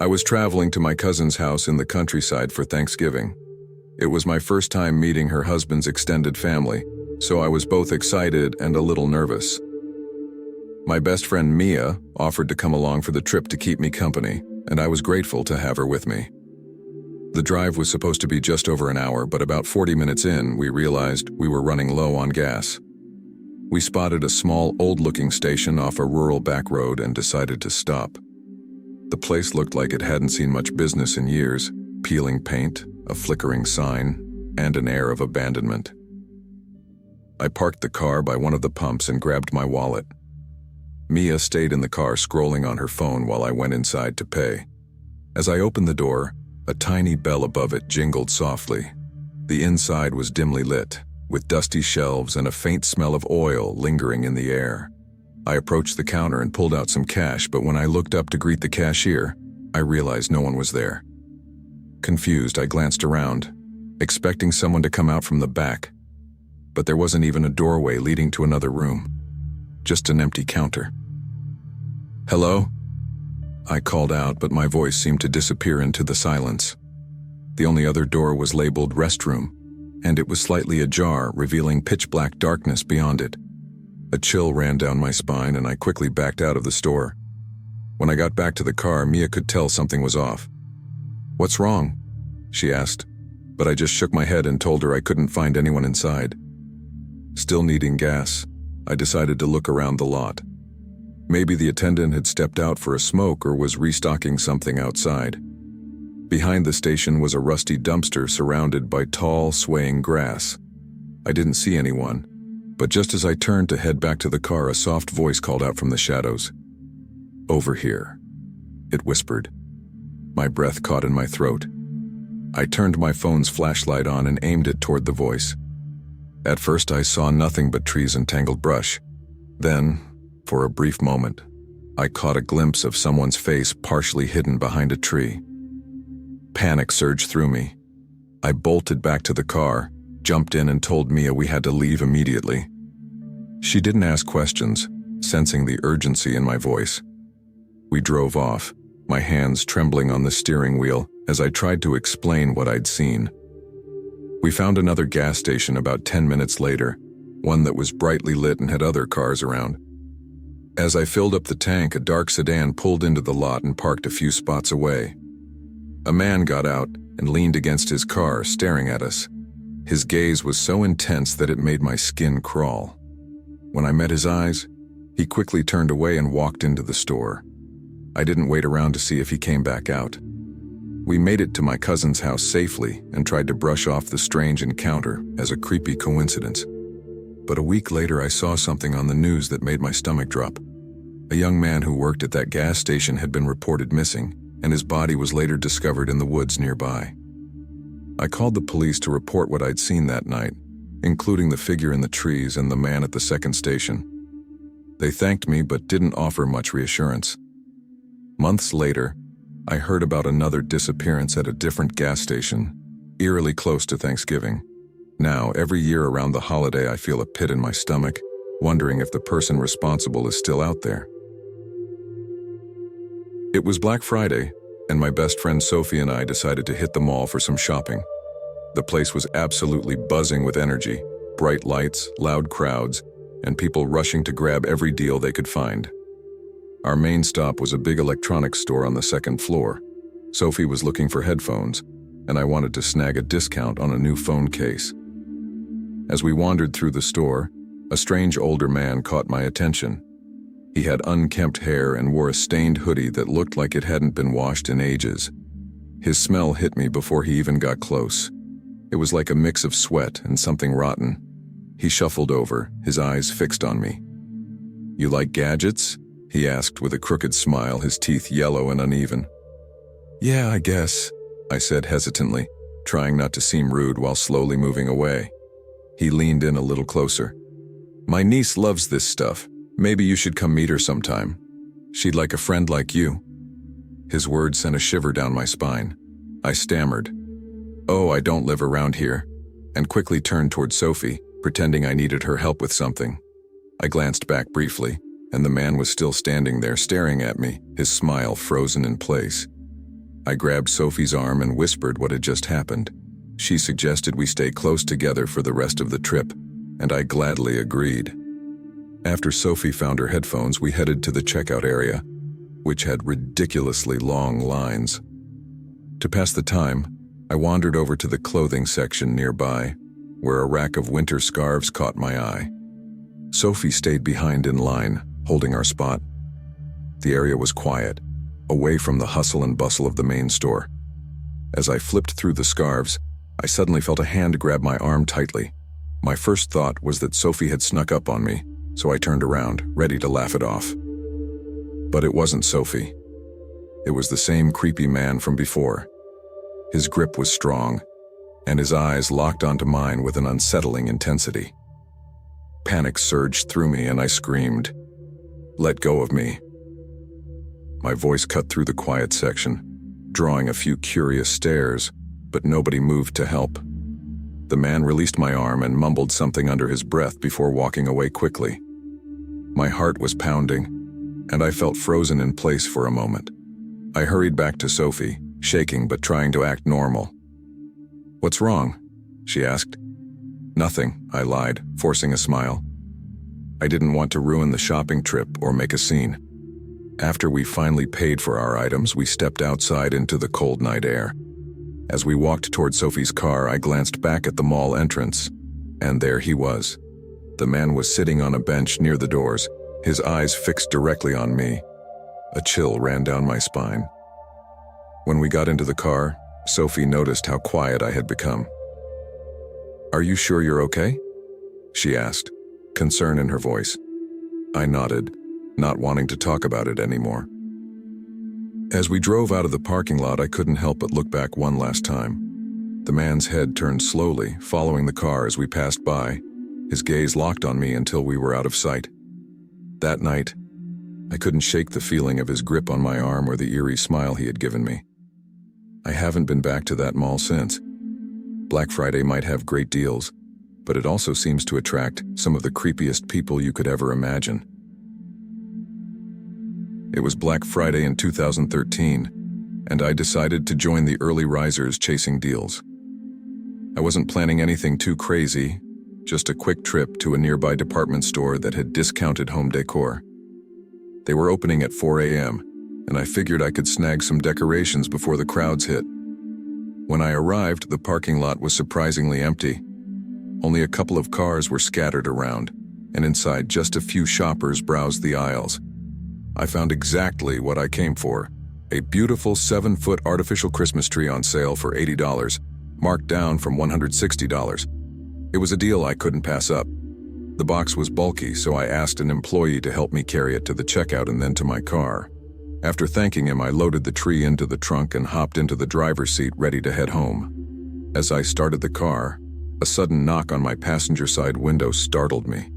I was traveling to my cousin's house in the countryside for Thanksgiving. It was my first time meeting her husband's extended family, so I was both excited and a little nervous. My best friend Mia offered to come along for the trip to keep me company, and I was grateful to have her with me. The drive was supposed to be just over an hour, but about 40 minutes in, we realized we were running low on gas. We spotted a small, old-looking station off a rural back road and decided to stop. The place looked like it hadn't seen much business in years: peeling paint, a flickering sign, and an air of abandonment. I parked the car by one of the pumps and grabbed my wallet. Mia stayed in the car scrolling on her phone while I went inside to pay. As I opened the door, a tiny bell above it jingled softly. The inside was dimly lit, with dusty shelves and a faint smell of oil lingering in the air. I approached the counter and pulled out some cash, but when I looked up to greet the cashier, I realized no one was there. Confused, I glanced around, expecting someone to come out from the back. But there wasn't even a doorway leading to another room, just an empty counter. "Hello?" I called out, but my voice seemed to disappear into the silence. The only other door was labeled restroom, and it was slightly ajar, revealing pitch-black darkness beyond it. A chill ran down my spine, and I quickly backed out of the store. When I got back to the car, Mia could tell something was off. "What's wrong?" she asked, but I just shook my head and told her I couldn't find anyone inside. Still needing gas, I decided to look around the lot. Maybe the attendant had stepped out for a smoke or was restocking something outside. Behind the station was a rusty dumpster surrounded by tall, swaying grass. I didn't see anyone, but just as I turned to head back to the car, a soft voice called out from the shadows. "Over here," it whispered. My breath caught in my throat. I turned my phone's flashlight on and aimed it toward the voice. At first I saw nothing but trees and tangled brush. Then, for a brief moment, I caught a glimpse of someone's face partially hidden behind a tree. Panic surged through me. I bolted back to the car, jumped in and told Mia we had to leave immediately. She didn't ask questions, sensing the urgency in my voice. We drove off, my hands trembling on the steering wheel as I tried to explain what I'd seen. We found another gas station about 10 minutes later, one that was brightly lit and had other cars around. As I filled up the tank, a dark sedan pulled into the lot and parked a few spots away. A man got out and leaned against his car, staring at us. His gaze was so intense that it made my skin crawl. When I met his eyes, he quickly turned away and walked into the store. I didn't wait around to see if he came back out. We made it to my cousin's house safely and tried to brush off the strange encounter as a creepy coincidence. But a week later, I saw something on the news that made my stomach drop. A young man who worked at that gas station had been reported missing, and his body was later discovered in the woods nearby. I called the police to report what I'd seen that night, including the figure in the trees and the man at the second station. They thanked me but didn't offer much reassurance. Months later, I heard about another disappearance at a different gas station, eerily close to Thanksgiving. Now, every year around the holiday, I feel a pit in my stomach, wondering if the person responsible is still out there. It was Black Friday, and my best friend Sophie and I decided to hit the mall for some shopping. The place was absolutely buzzing with energy, bright lights, loud crowds, and people rushing to grab every deal they could find. Our main stop was a big electronics store on the second floor. Sophie was looking for headphones, and I wanted to snag a discount on a new phone case. As we wandered through the store, a strange older man caught my attention. He had unkempt hair and wore a stained hoodie that looked like it hadn't been washed in ages. His smell hit me before he even got close. It was like a mix of sweat and something rotten. He shuffled over, his eyes fixed on me. "You like gadgets?" he asked with a crooked smile, his teeth yellow and uneven. "Yeah, I guess," I said hesitantly, trying not to seem rude while slowly moving away. He leaned in a little closer. "My niece loves this stuff. Maybe you should come meet her sometime. She'd like a friend like you." His words sent a shiver down my spine. I stammered, "Oh, I don't live around here," and quickly turned toward Sophie, pretending I needed her help with something. I glanced back briefly, and the man was still standing there staring at me, his smile frozen in place. I grabbed Sophie's arm and whispered what had just happened. She suggested we stay close together for the rest of the trip, and I gladly agreed. After Sophie found her headphones, we headed to the checkout area, which had ridiculously long lines. To pass the time, I wandered over to the clothing section nearby, where a rack of winter scarves caught my eye. Sophie stayed behind in line, holding our spot. The area was quiet, away from the hustle and bustle of the main store. As I flipped through the scarves, I suddenly felt a hand grab my arm tightly. My first thought was that Sophie had snuck up on me, so I turned around, ready to laugh it off. But it wasn't Sophie. It was the same creepy man from before. His grip was strong, and his eyes locked onto mine with an unsettling intensity. Panic surged through me and I screamed, "Let go of me." My voice cut through the quiet section, drawing a few curious stares, but nobody moved to help. The man released my arm and mumbled something under his breath before walking away quickly. My heart was pounding, and I felt frozen in place for a moment. I hurried back to Sophie, shaking but trying to act normal. "What's wrong?" she asked. "Nothing," I lied, forcing a smile. I didn't want to ruin the shopping trip or make a scene. After we finally paid for our items, we stepped outside into the cold night air. As we walked toward Sophie's car, I glanced back at the mall entrance, and there he was. The man was sitting on a bench near the doors, his eyes fixed directly on me. A chill ran down my spine. When we got into the car, Sophie noticed how quiet I had become. "Are you sure you're okay?" she asked, concern in her voice. I nodded, not wanting to talk about it anymore. As we drove out of the parking lot, I couldn't help but look back one last time. The man's head turned slowly, following the car as we passed by, his gaze locked on me until we were out of sight. That night, I couldn't shake the feeling of his grip on my arm or the eerie smile he had given me. I haven't been back to that mall since. Black Friday might have great deals, but it also seems to attract some of the creepiest people you could ever imagine. It was Black Friday in 2013, and I decided to join the early risers chasing deals. I wasn't planning anything too crazy, just a quick trip to a nearby department store that had discounted home decor. They were opening at 4 a.m., and I figured I could snag some decorations before the crowds hit. When I arrived, the parking lot was surprisingly empty. Only a couple of cars were scattered around, and inside just a few shoppers browsed the aisles. I found exactly what I came for, a beautiful 7-foot artificial Christmas tree on sale for $80, marked down from $160. It was a deal I couldn't pass up. The box was bulky, so I asked an employee to help me carry it to the checkout and then to my car. After thanking him, I loaded the tree into the trunk and hopped into the driver's seat ready to head home. As I started the car, a sudden knock on my passenger side window startled me.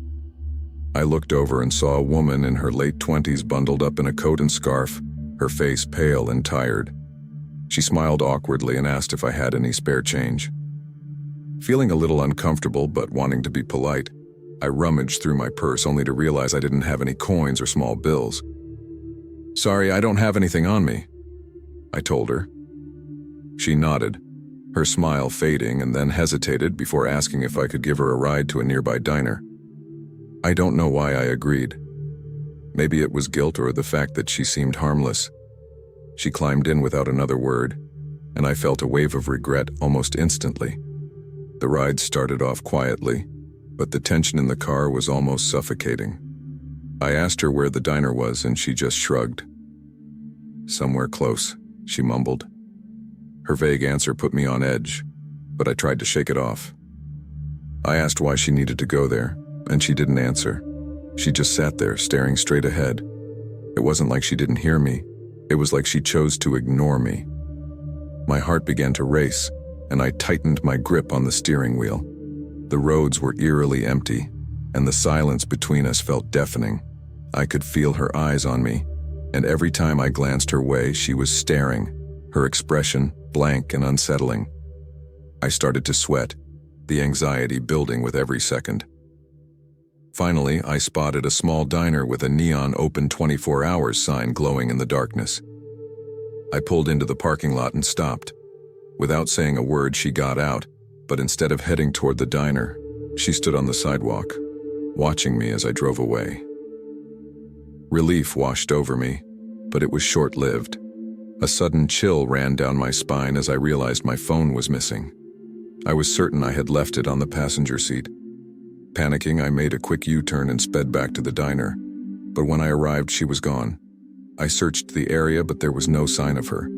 I looked over and saw a woman in her late 20s bundled up in a coat and scarf, her face pale and tired. She smiled awkwardly and asked if I had any spare change. Feeling a little uncomfortable but wanting to be polite, I rummaged through my purse only to realize I didn't have any coins or small bills. "Sorry, I don't have anything on me," I told her. She nodded, her smile fading, and then hesitated before asking if I could give her a ride to a nearby diner. I don't know why I agreed. Maybe it was guilt or the fact that she seemed harmless. She climbed in without another word, and I felt a wave of regret almost instantly. The ride started off quietly, but the tension in the car was almost suffocating. I asked her where the diner was, and she just shrugged. "Somewhere close," she mumbled. Her vague answer put me on edge, but I tried to shake it off. I asked why she needed to go there, and she didn't answer. She just sat there, staring straight ahead. It wasn't like she didn't hear me. It was like she chose to ignore me. My heart began to race, and I tightened my grip on the steering wheel. The roads were eerily empty, and the silence between us felt deafening. I could feel her eyes on me, and every time I glanced her way, she was staring, her expression blank and unsettling. I started to sweat, the anxiety building with every second. Finally, I spotted a small diner with a neon open 24 hours sign glowing in the darkness. I pulled into the parking lot and stopped. Without saying a word, she got out, but instead of heading toward the diner, she stood on the sidewalk, watching me as I drove away. Relief washed over me, but it was short-lived. A sudden chill ran down my spine as I realized my phone was missing. I was certain I had left it on the passenger seat. Panicking, I made a quick U-turn and sped back to the diner, but when I arrived, she was gone. I searched the area, but there was no sign of her.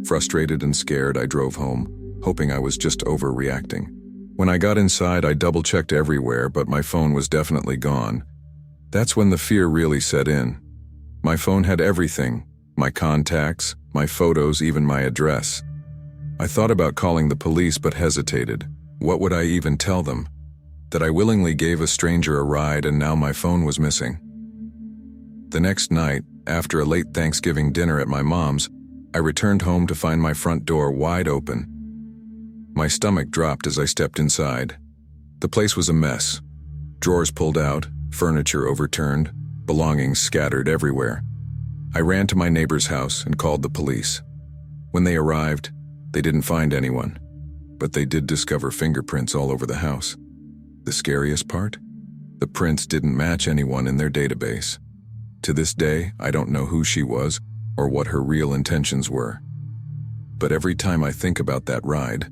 Frustrated and scared, I drove home, hoping I was just overreacting. When I got inside, I double-checked everywhere, but my phone was definitely gone. That's when the fear really set in. My phone had everything: my contacts, my photos, even my address. I thought about calling the police but hesitated. What would I even tell them? That I willingly gave a stranger a ride and now my phone was missing. The next night, after a late Thanksgiving dinner at my mom's, I returned home to find my front door wide open. My stomach dropped as I stepped inside. The place was a mess. Drawers pulled out, furniture overturned, belongings scattered everywhere. I ran to my neighbor's house and called the police. When they arrived, they didn't find anyone, but they did discover fingerprints all over the house. The scariest part? The prints didn't match anyone in their database. To this day, I don't know who she was or what her real intentions were. But every time I think about that ride,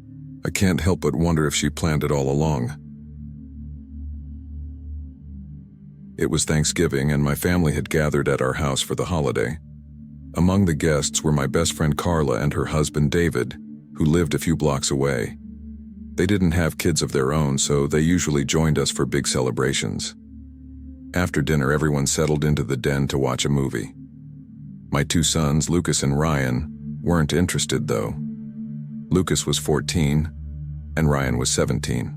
I can't help but wonder if she planned it all along. It was Thanksgiving and my family had gathered at our house for the holiday. Among the guests were my best friend Carla and her husband David, who lived a few blocks away. They didn't have kids of their own, so they usually joined us for big celebrations. After dinner, everyone settled into the den to watch a movie. My two sons, Lucas and Ryan, weren't interested though. Lucas was 14 and Ryan was 17.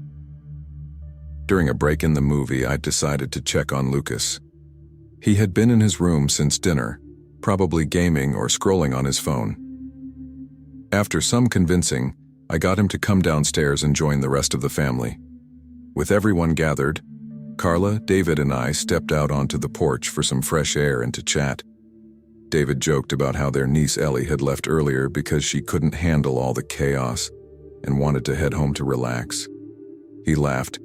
During a break in the movie, I decided to check on Lucas. He had been in his room since dinner, probably gaming or scrolling on his phone. After some convincing, I got him to come downstairs and join the rest of the family. With everyone gathered, Carla, David, and I stepped out onto the porch for some fresh air and to chat. David joked about how their niece Ellie had left earlier because she couldn't handle all the chaos and wanted to head home to relax. He laughed,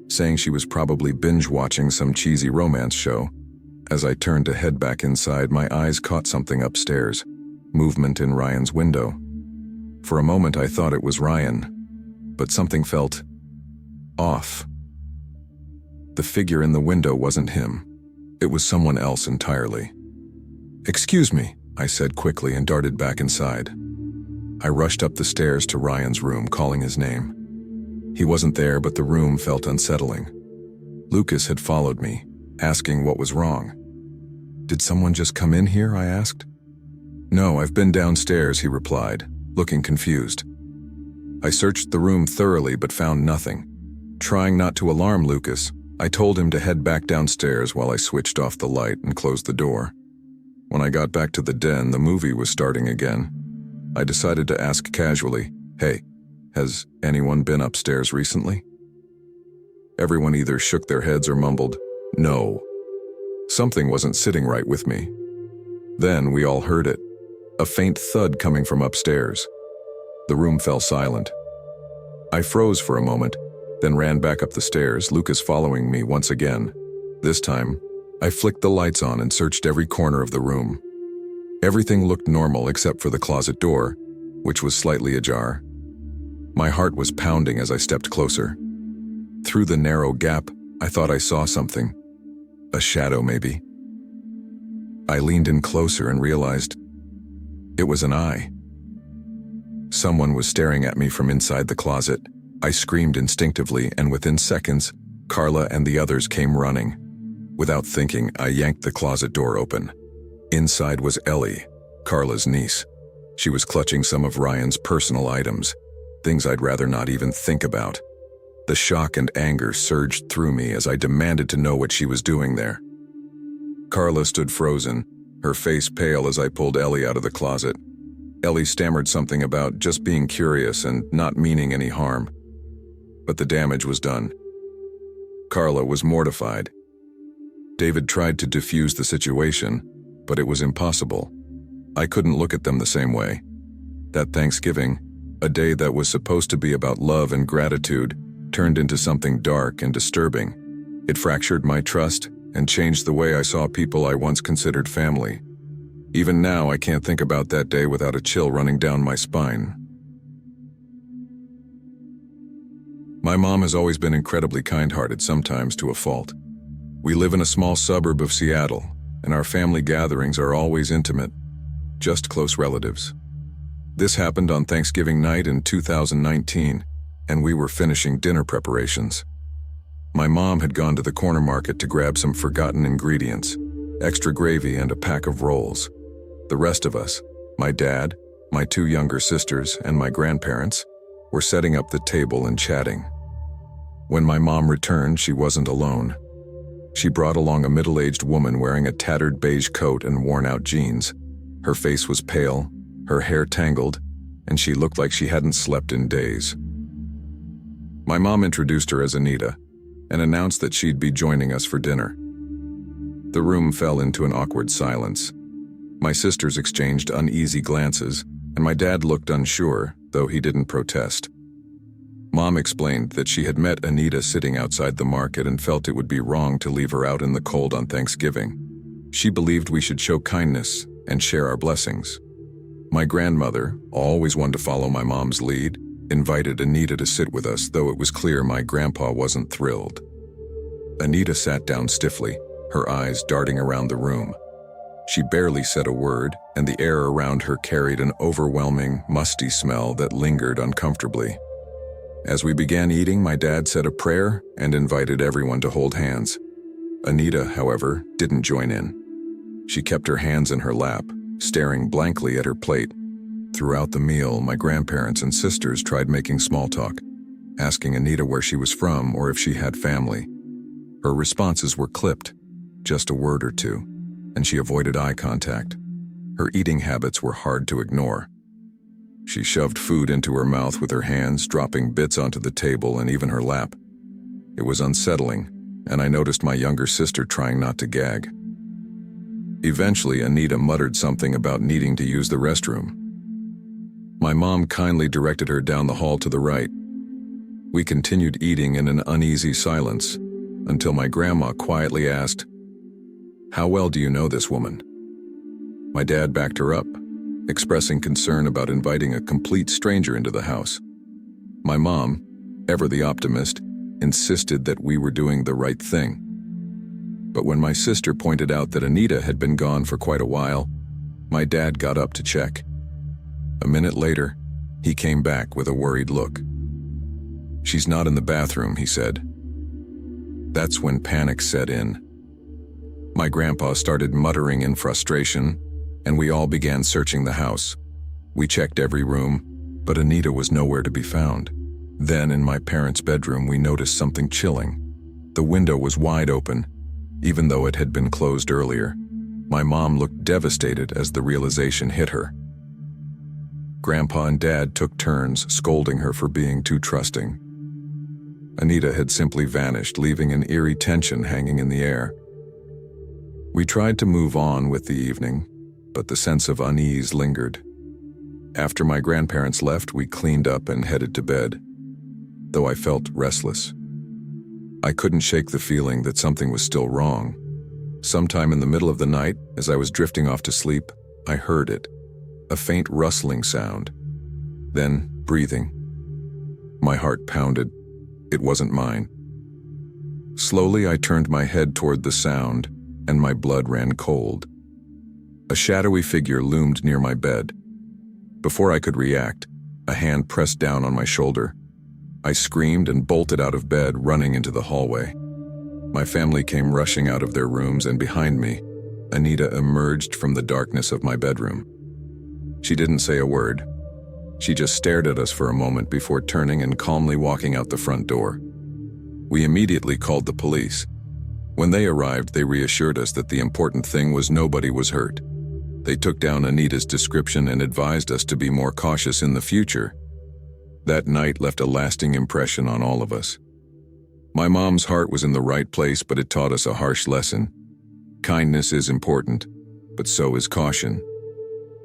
saying she was probably binge-watching some cheesy romance show. As I turned to head back inside, my eyes caught something upstairs, movement in Ryan's window. For a moment I thought it was Ryan, but something felt off. The figure in the window wasn't him. It was someone else entirely. "Excuse me," I said quickly and darted back inside. I rushed up the stairs to Ryan's room, calling his name. He wasn't there, but the room felt unsettling. Lucas had followed me, asking what was wrong. "Did someone just come in here?" I asked. "No, I've been downstairs," he replied, looking confused. I searched the room thoroughly but found nothing. Trying not to alarm Lucas, I told him to head back downstairs while I switched off the light and closed the door. When I got back to the den, the movie was starting again. I decided to ask casually, "Hey, has anyone been upstairs recently?" Everyone either shook their heads or mumbled, "No." Something wasn't sitting right with me. Then we all heard it, a faint thud coming from upstairs. The room fell silent. I froze for a moment, then ran back up the stairs, Lucas following me once again. This time, I flicked the lights on and searched every corner of the room. Everything looked normal except for the closet door, which was slightly ajar. My heart was pounding as I stepped closer. Through the narrow gap, I thought I saw something. A shadow, maybe. I leaned in closer and realized it was an eye. Someone was staring at me from inside the closet. I screamed instinctively, and within seconds, Carla and the others came running. Without thinking, I yanked the closet door open. Inside was Ellie, Carla's niece. She was clutching some of Ryan's personal items, things I'd rather not even think about. The shock and anger surged through me as I demanded to know what she was doing there. Carla stood frozen, her face pale as I pulled Ellie out of the closet. Ellie stammered something about just being curious and not meaning any harm. But the damage was done. Carla was mortified. David tried to defuse the situation, but it was impossible. I couldn't look at them the same way. That Thanksgiving, a day that was supposed to be about love and gratitude, turned into something dark and disturbing. It fractured my trust and changed the way I saw people I once considered family. Even now, I can't think about that day without a chill running down my spine. My mom has always been incredibly kind-hearted, sometimes to a fault. We live in a small suburb of Seattle, and our family gatherings are always intimate, just close relatives. This happened on Thanksgiving night in 2019, and we were finishing dinner preparations. My mom had gone to the corner market to grab some forgotten ingredients, extra gravy and a pack of rolls. The rest of us, my dad, my 2 younger sisters, and my grandparents, were setting up the table and chatting. When my mom returned, she wasn't alone. She brought along a middle-aged woman wearing a tattered beige coat and worn-out jeans. Her face was pale, her hair tangled, and she looked like she hadn't slept in days. My mom introduced her as Anita and announced that she'd be joining us for dinner. The room fell into an awkward silence. My sisters exchanged uneasy glances, and my dad looked unsure, though he didn't protest. Mom explained that she had met Anita sitting outside the market and felt it would be wrong to leave her out in the cold on Thanksgiving. She believed we should show kindness and share our blessings. My grandmother, always one to follow my mom's lead, invited Anita to sit with us, though it was clear my grandpa wasn't thrilled. Anita sat down stiffly, her eyes darting around the room. She barely said a word, and the air around her carried an overwhelming, musty smell that lingered uncomfortably. As we began eating, my dad said a prayer and invited everyone to hold hands. Anita, however, didn't join in. She kept her hands in her lap, staring blankly at her plate. Throughout the meal, my grandparents and sisters tried making small talk, asking Anita where she was from or if she had family. Her responses were clipped, just a word or two, and she avoided eye contact. Her eating habits were hard to ignore. She shoved food into her mouth with her hands, dropping bits onto the table and even her lap. It was unsettling, and I noticed my younger sister trying not to gag. Eventually, Anita muttered something about needing to use the restroom. My mom kindly directed her down the hall to the right. We continued eating in an uneasy silence, until my grandma quietly asked, "How well do you know this woman?" My dad backed her up, expressing concern about inviting a complete stranger into the house. My mom, ever the optimist, insisted that we were doing the right thing. But when my sister pointed out that Anita had been gone for quite a while, my dad got up to check. A minute later, he came back with a worried look. "She's not in the bathroom," he said. That's when panic set in. My grandpa started muttering in frustration, and we all began searching the house. We checked every room, but Anita was nowhere to be found. Then, in my parents' bedroom, we noticed something chilling. The window was wide open, even though it had been closed earlier. My mom looked devastated as the realization hit her. Grandpa and Dad took turns scolding her for being too trusting. Anita had simply vanished, leaving an eerie tension hanging in the air. We tried to move on with the evening, but the sense of unease lingered. After my grandparents left, we cleaned up and headed to bed, though I felt restless. I couldn't shake the feeling that something was still wrong. Sometime in the middle of the night, as I was drifting off to sleep, I heard it, a faint rustling sound. Then breathing. My heart pounded. It wasn't mine. Slowly, I turned my head toward the sound, and my blood ran cold. A shadowy figure loomed near my bed. Before I could react, a hand pressed down on my shoulder. I screamed and bolted out of bed, running into the hallway. My family came rushing out of their rooms, and behind me, Anita emerged from the darkness of my bedroom. She didn't say a word. She just stared at us for a moment before turning and calmly walking out the front door. We immediately called the police. When they arrived, they reassured us that the important thing was nobody was hurt. They took down Anita's description and advised us to be more cautious in the future. That night left a lasting impression on all of us. My mom's heart was in the right place, but it taught us a harsh lesson. Kindness is important, but so is caution.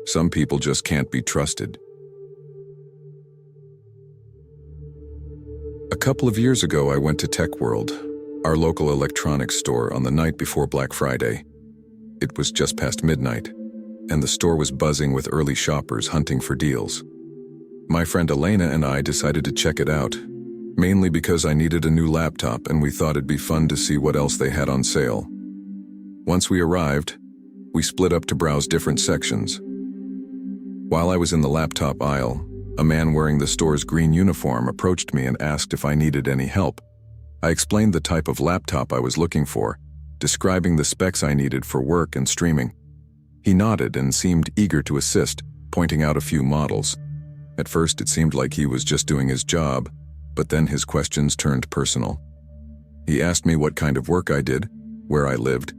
Some people just can't be trusted. A couple of years ago, I went to Tech World, our local electronics store, on the night before Black Friday. It was just past midnight, and the store was buzzing with early shoppers hunting for deals. My friend Elena and I decided to check it out, mainly because I needed a new laptop and we thought it'd be fun to see what else they had on sale. Once we arrived, we split up to browse different sections. While I was in the laptop aisle, a man wearing the store's green uniform approached me and asked if I needed any help. I explained the type of laptop I was looking for, describing the specs I needed for work and streaming. He nodded and seemed eager to assist, pointing out a few models. At first, it seemed like he was just doing his job, but then his questions turned personal. He asked me what kind of work I did, where I lived,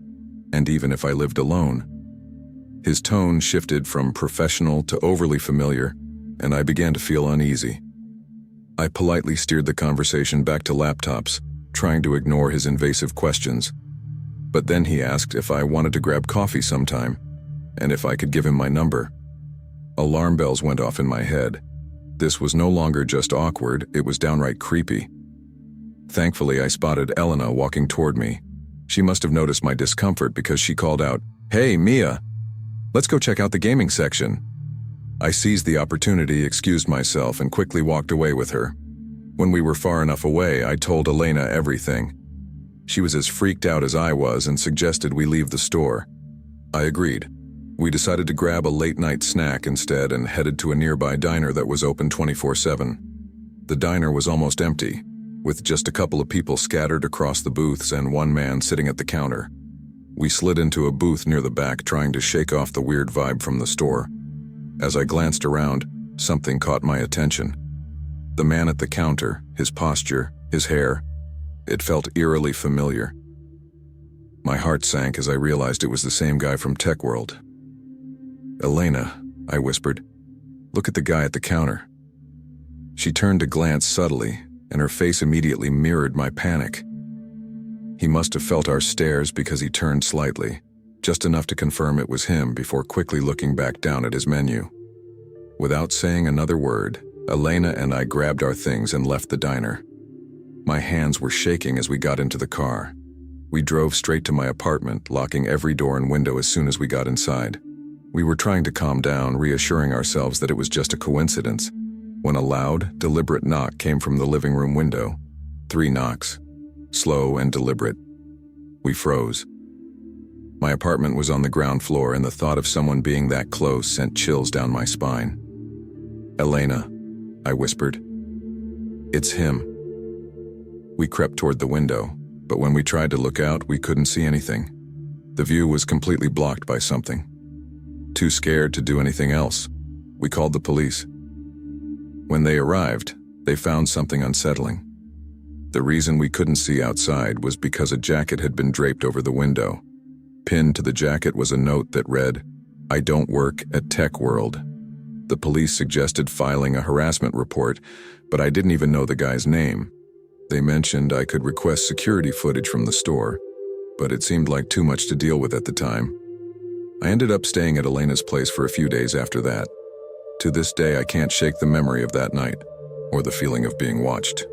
and even if I lived alone. His tone shifted from professional to overly familiar, and I began to feel uneasy. I politely steered the conversation back to laptops, trying to ignore his invasive questions. But then he asked if I wanted to grab coffee sometime, and if I could give him my number. Alarm bells went off in my head. This was no longer just awkward, it was downright creepy. Thankfully, I spotted Elena walking toward me. She must have noticed my discomfort because she called out, "Hey, Mia, let's go check out the gaming section." I seized the opportunity, excused myself, and quickly walked away with her. When we were far enough away, I told Elena everything. She was as freaked out as I was and suggested we leave the store. I agreed. We decided to grab a late-night snack instead and headed to a nearby diner that was open 24/7. The diner was almost empty, with just a couple of people scattered across the booths and one man sitting at the counter. We slid into a booth near the back, trying to shake off the weird vibe from the store. As I glanced around, something caught my attention. The man at the counter, his posture, his hair, it felt eerily familiar. My heart sank as I realized it was the same guy from Tech World. "Elena," I whispered, "look at the guy at the counter." She turned to glance subtly, and her face immediately mirrored my panic. He must have felt our stares because he turned slightly, just enough to confirm it was him before quickly looking back down at his menu. Without saying another word, Elena and I grabbed our things and left the diner. My hands were shaking as we got into the car. We drove straight to my apartment, locking every door and window as soon as we got inside. We were trying to calm down, reassuring ourselves that it was just a coincidence, when a loud, deliberate knock came from the living room window. 3 knocks, slow and deliberate. We froze. My apartment was on the ground floor, and the thought of someone being that close sent chills down my spine. "Elena," I whispered. "It's him." We crept toward the window, but when we tried to look out, we couldn't see anything. The view was completely blocked by something. Too scared to do anything else, we called the police. When they arrived, they found something unsettling. The reason we couldn't see outside was because a jacket had been draped over the window. Pinned to the jacket was a note that read, "I don't work at Tech World." The police suggested filing a harassment report, but I didn't even know the guy's name. They mentioned I could request security footage from the store, but it seemed like too much to deal with at the time. I ended up staying at Elena's place for a few days after that. To this day, I can't shake the memory of that night, or the feeling of being watched.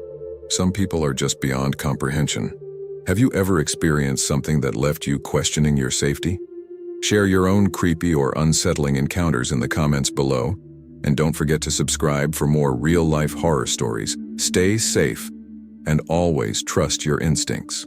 Some people are just beyond comprehension. Have you ever experienced something that left you questioning your safety? Share your own creepy or unsettling encounters in the comments below, and don't forget to subscribe for more real-life horror stories. Stay safe, and always trust your instincts.